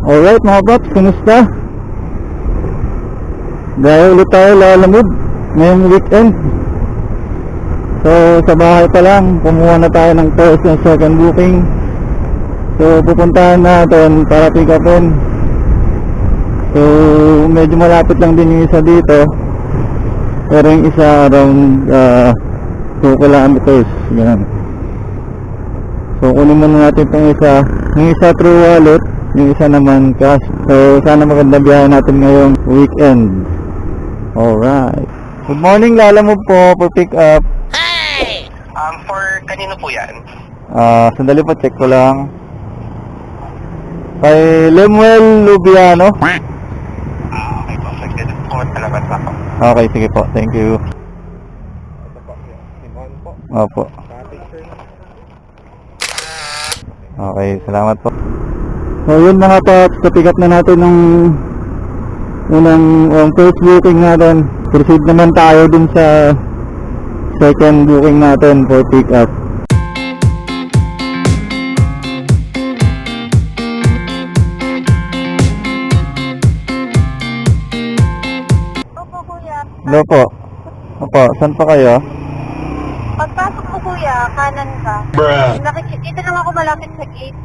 Alright mga paps, kumusta? Gaya ulit tayo lalamove ngayong weekend. So sa bahay pa lang, kumuha na tayo ng first and second booking. So pupuntahan natin para pick upin. So medyo malapit lang din yung isa dito, pero yung isa around 2 kilometers, ganun. So kunin muna natin itong isa. Yung isa through wallet, yung isa naman cash. So sana maganda biyahe natin ngayong weekend. Alright. Good morning, lalamove po for pick up. Hey! For kanino po yan? Sandali po, check ko lang. Kay Lemuel Lubiano. Okay po, sige po, talabat ako. Okay, sige po, thank you. Opo. Okay, salamat po. So yun mga paps, pick up na natin ng unang first booking natin. Proceed naman tayo dun sa second booking natin for pick up. Opo, kuya. Hello po. Opo, saan pa kayo? Pagpasok mo, kuya, kanan ka. Dito lang ako malapit sa gate.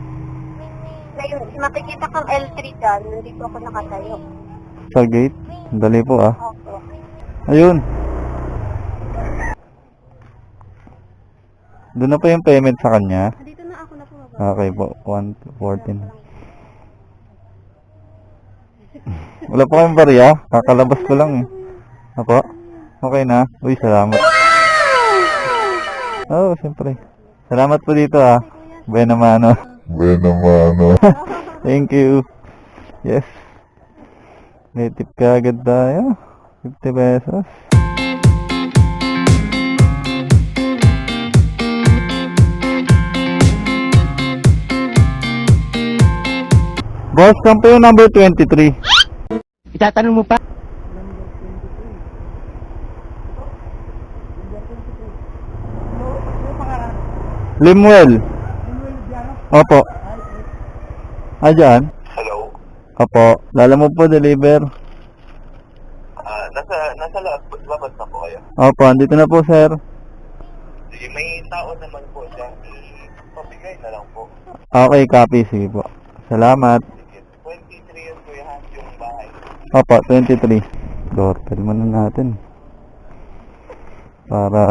Ngayon, makikita kang L3 dyan. Nandito ako nakatayo. Sa gate? Sandali po ah. Opo. Ayun. Doon na po yung payment sa kanya. Dito na ako na po. Okay po, 114. Wala po kayong barya? Kakalabas ko lang eh. Apo? Okay na? Uy, salamat. Oh, siyempre. Salamat po dito ah. Buena mano. Thank you. Yes. May tip ka agad tayo. 50 pesos. Boss, saan po yung number 23? Itatanong mo pa? Limuel. Opo. Ayan. Hello? Opo. Lalamove po, deliver. Nasa labas na po kayo. Opo, andito na po, sir. Sige, may tao naman po siya. Pabigay na lang po. Okay, copy. Sige po. Salamat. Sige, 23 yun po yung bahay. Opo, 23. Doorbell muna natin. Para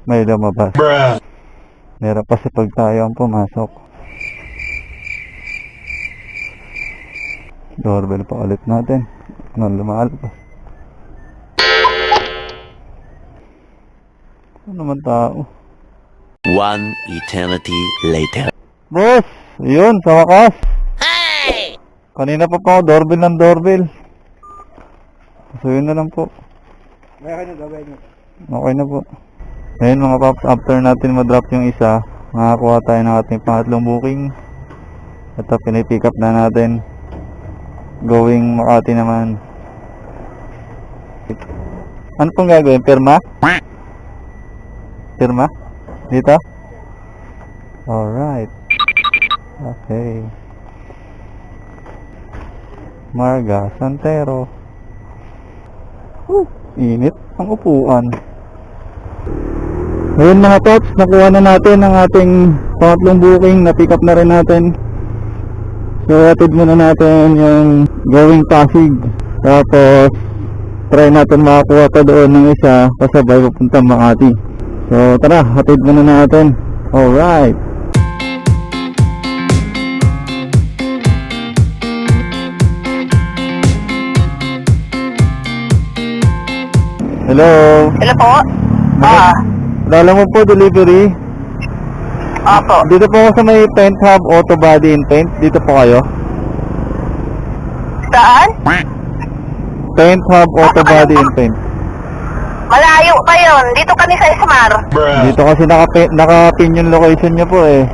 may lumabas. Meron pa si pag tayo ang pumasok. Doorbell pa ulit natin. Ano lumalabas? Ano naman tao? One eternity later. Boss! Yun, sa wakas. Hey! Kanina pa po, doorbell ng doorbell. So yun na lang po. Okay na po. Ngayon mga paps, after natin ma-drop yung isa, makakuha tayo ng ating pangatlong booking. Ito, pinipick up na natin. Going Makati naman. Ano pong gagawin? Pirma? Pirma? Dito? Alright. Okay. Marga Santero. Init ang upuan. Ngayon mga tots, nakuha na natin ang ating pangatlong booking. Na-pick up na rin natin. So hatid muna natin yung going Pasig. Tapos try natin makakuha pa doon ng isa pasabay papunta Makati. So tara, hatid muna natin. Alright. Hello. Hello po? Lalamove po, delivery. Opo. Dito po ako sa may Paint Hub Auto Body and Paint. Dito po kayo. Saan? Paint Hub Auto Body and Paint. Malayo pa yun. Dito kami sa Ismar. Dito kasi naka-pin yung location niyo po eh.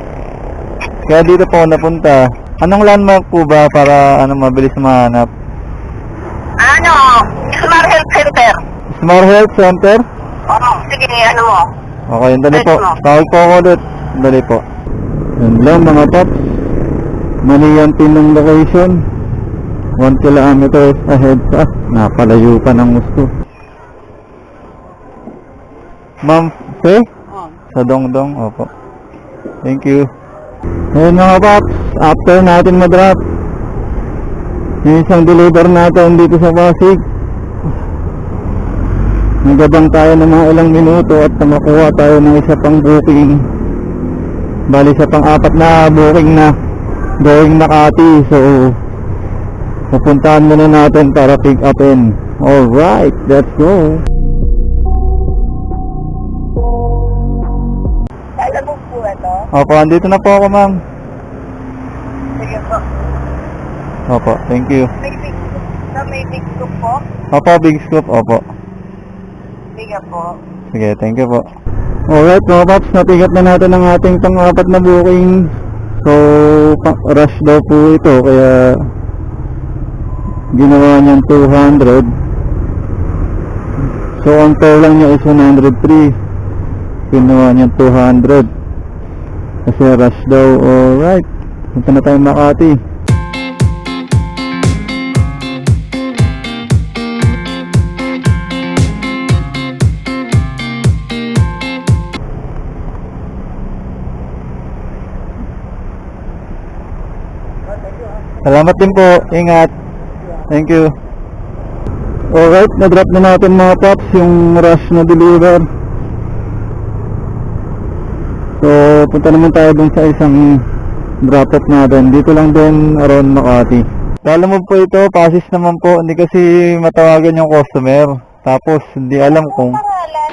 Kaya dito po ako napunta. Anong landmark po ba para mabilis mahanap? Ano? Ismar Health Center. Smart Health Center? Oo, sige, ano mo? Okay, dali po. Yes, ma'am. Tawag po ako ulit. Dali po. Yan lang mga paps. Maniyantin ng location. 1 kilometers ahead pa. Napalayo pa ng gusto. Ma'am, sa Dongdong, opo. Thank you. Ngayon mga paps, after natin mag-drop, yung isang deliver natin dito sa Pasig, nagabang tayo ng mga ilang minuto at makuha tayo ng isa pang booking. Bali sa pang-apat na booking na going Makati. So pupuntahan muna natin para pick upin. Alright, let's go. Alam mo po ito? Opo, andito na po ako ma'am. Sige po. Opo, thank you. May big scoop po? Opo, big scoop, opo. Sige po. Sige, thank you po. Alright mga paps, napigat na natin ang ating pang-apat na booking. So, rush daw po ito, kaya ginawa niyang 200. So, ang toll lang niya is 103. Ginawa niyang 200 kasi rush daw. Alright, punta na tayo Makati. Salamat din po. Ingat. Thank you. Alright, na-drop na natin mga paps yung rush na deliver. So, punta naman tayo dun sa isang drop-off natin. Dito lang din around Makati. Alam mo po ito, pasis naman po. Hindi kasi matawagan yung customer. Tapos, hindi alam kung Pangalan?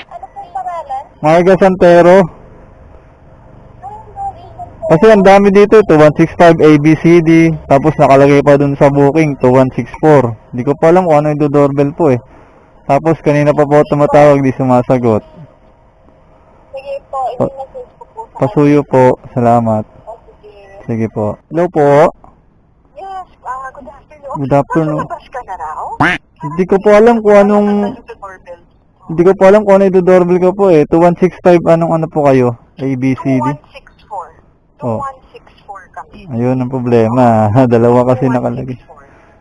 Ano pong pangalan? Marga Santero. Kasi ang dami dito, 2165 ABCD, tapos nakalagay pa dun sa booking, 2164. Hindi ko pa alam kung ano yung doorbell po eh. Tapos kanina pa po tumatawag, di sumasagot. Sige po, i-message ko po. Pasuyo po, salamat. O, sige. Sige po. Hello po. Yes, good afternoon. Good afternoon. Nasa labas ka na raw? Hindi ko po alam kung anong, hindi ko po alam kung ano yung doorbell ko po eh. 2165, anong ano po kayo? ABCD. 2164. Oh. 2164 kami. Ayun ang problema. Dalawa kasi nakalagay.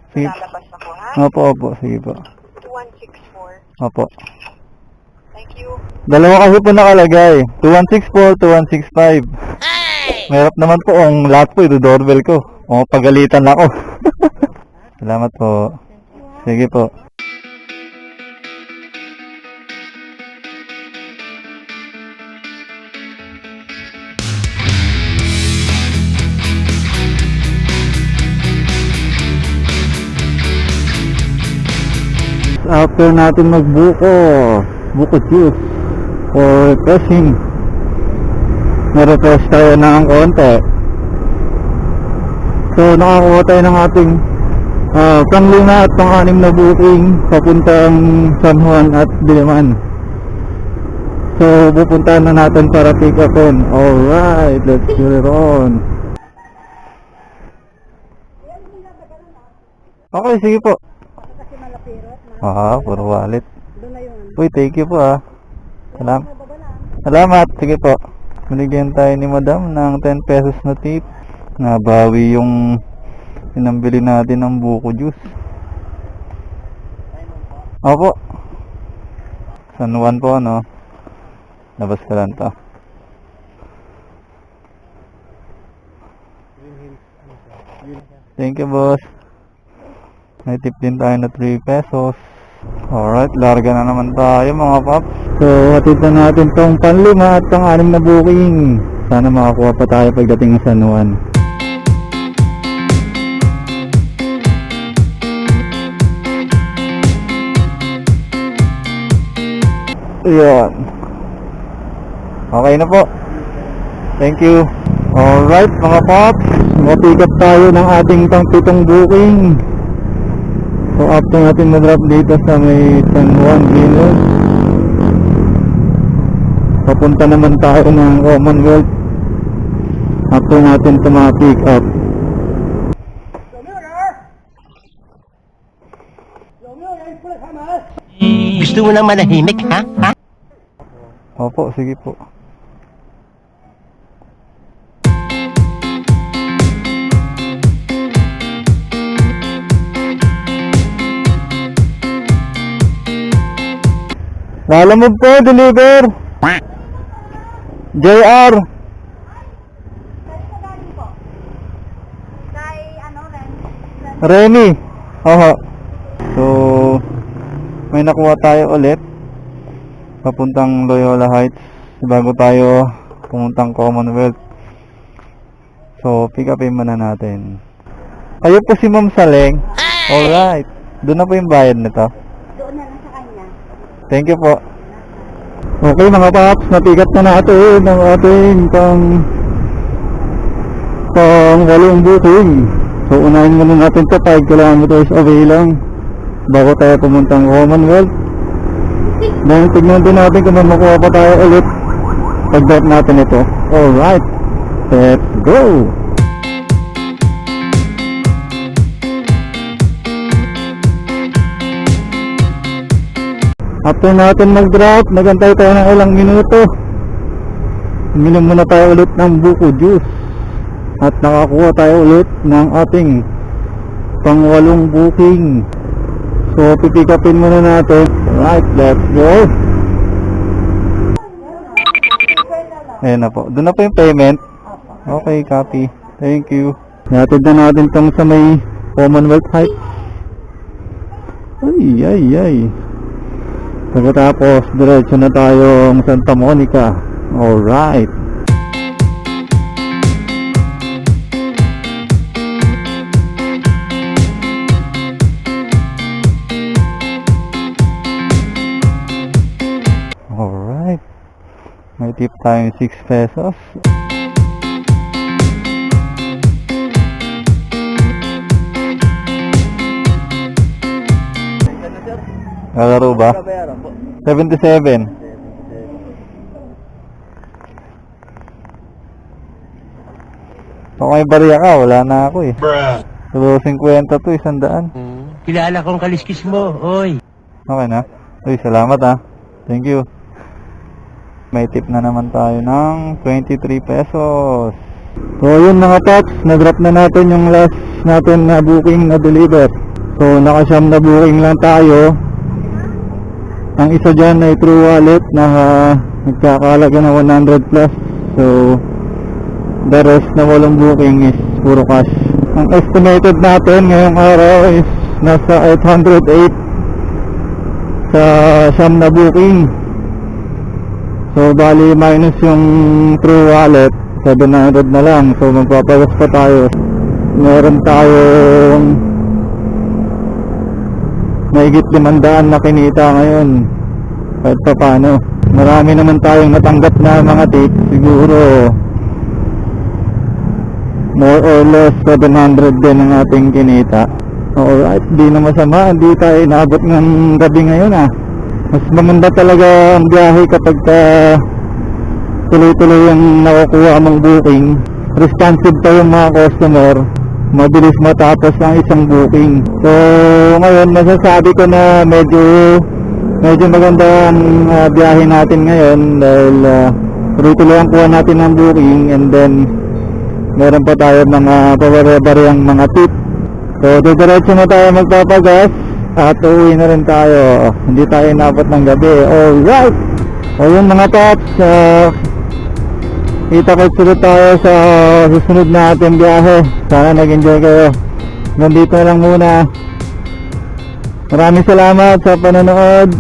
Sige. Lalabas ako ha? Opo, opo. Sige po. 2164. Opo. Thank you. Dalawa kasi po nakalagay. 2164, 2165. Mahirap naman po ang lahat po ito doorbell ko. O pagalitan ako. Salamat po. Sige po. After natin magbuko juice for refreshing, na-refresh tayo ng konti. So nakakuha tayo ng ating pang-5 at pang-6 na booking papuntang San Juan at Diliman. So pupuntahan na natin para pick upin. Alright, let's get it on. Okay, sige po. Puro wallet. Uy, thank you po Salamat. Sige po. Binigyan tayo ni madam ng 10 pesos na tip. Nabawi yung pinambili natin ng buko juice. Opo. San Juan po ano. Labas ka lang to. Thank you boss. May tip din tayo na 3 pesos. Alright, larga na naman tayo mga paps. So, hatid na natin tong pang-5 at pang-6 na booking. Sana makakuha pa tayo pagdating sa San Juan. Ayan. Okay na po. Thank you. Alright mga paps, mapick up tayo ng ating pang-7 booking. So after natin mag-drop dito sa may San Juan Venus, papunta naman tayo ng Commonwealth after natin ito ma-pick up. Gusto mo lang manahimik, ha? Opo, sige po. Lalamove po, deliver. JR. Kay, Remy. Oho. So, may nakuha tayo ulit. Papuntang Loyola Heights. Bago tayo pumuntang Commonwealth. So, pick upin muna natin. Kayo po si Ma'am Saleng. Alright. Doon na po yung bayad nito. doon na lang sa kanya. Thank you po. Okay mga paps, napigat na natin ang ating pang walong booking. So unahin muna natin to 5 kilometers away lang bago tayo pumuntang Commonwealth. Then tignan din natin kung makuha pa tayo ulit pag drop natin ito. Alright, let's go! After natin mag-drop, nagantay tayo ng ilang minuto. Uminom muna tayo ulit ng buko juice. At nakakuha tayo ulit ng ating pang-walong booking. So, pipick upin muna natin. Alright, let's go. Ayan na po. Doon na po yung payment. Okay, copy. Thank you. Natid na natin itong sa may Commonwealth Heights. Ay. Pagkatapos, diretso na tayong Santa Monica. Alright. Alright. May tip tayong 6 pesos. Lalaro ba? 77. Kung may bariya ka, wala na ako eh. So, 50 to, 100. Kilala kong kaliskis mo, oy. Okay na. Uy, salamat ah. Thank you. May tip na naman tayo ng 23 pesos. So, yun mga paps, na-drop na natin yung last natin na booking na deliver. So, nakasyam na booking lang tayo. Ang isa dyan ay True Wallet na nagkakalaga na 100 plus. So, the rest na walang booking is puro cash. Ang estimated natin ngayong araw is nasa 808 sa siyam na booking. So, bali minus yung True Wallet, 700 na lang. So, magpapagas pa tayo. Meron tayong mahigit 500 na kinita ngayon. Kahit pa paano. Marami naman tayong natanggap na mga tips. Siguro more or less 700 din ang ating kinita. Alright, di na masama. Hindi tayo inaabot ng gabi ngayon ah. Mas maganda talaga ang biyahe kapag tuloy-tuloy yung nakukuha mong booking. Responsive pa yung mga customer. Mabilis matapos ang isang booking. So ngayon masasabi ko na medyo maganda ang biyahe natin ngayon dahil tuloy-tuloy ang kuha natin ng booking, and then meron pa tayo mga pabare-bareyang mga tip. So diretso na tayo magpapagas at uuwi na rin tayo. Hindi tayo inabot ng gabi. Alright, o yun mga tops, kita-kits ulit tayo sa susunod na ating biyahe. Sana nag-enjoy kayo. Nandito lang muna. Maraming salamat sa panonood.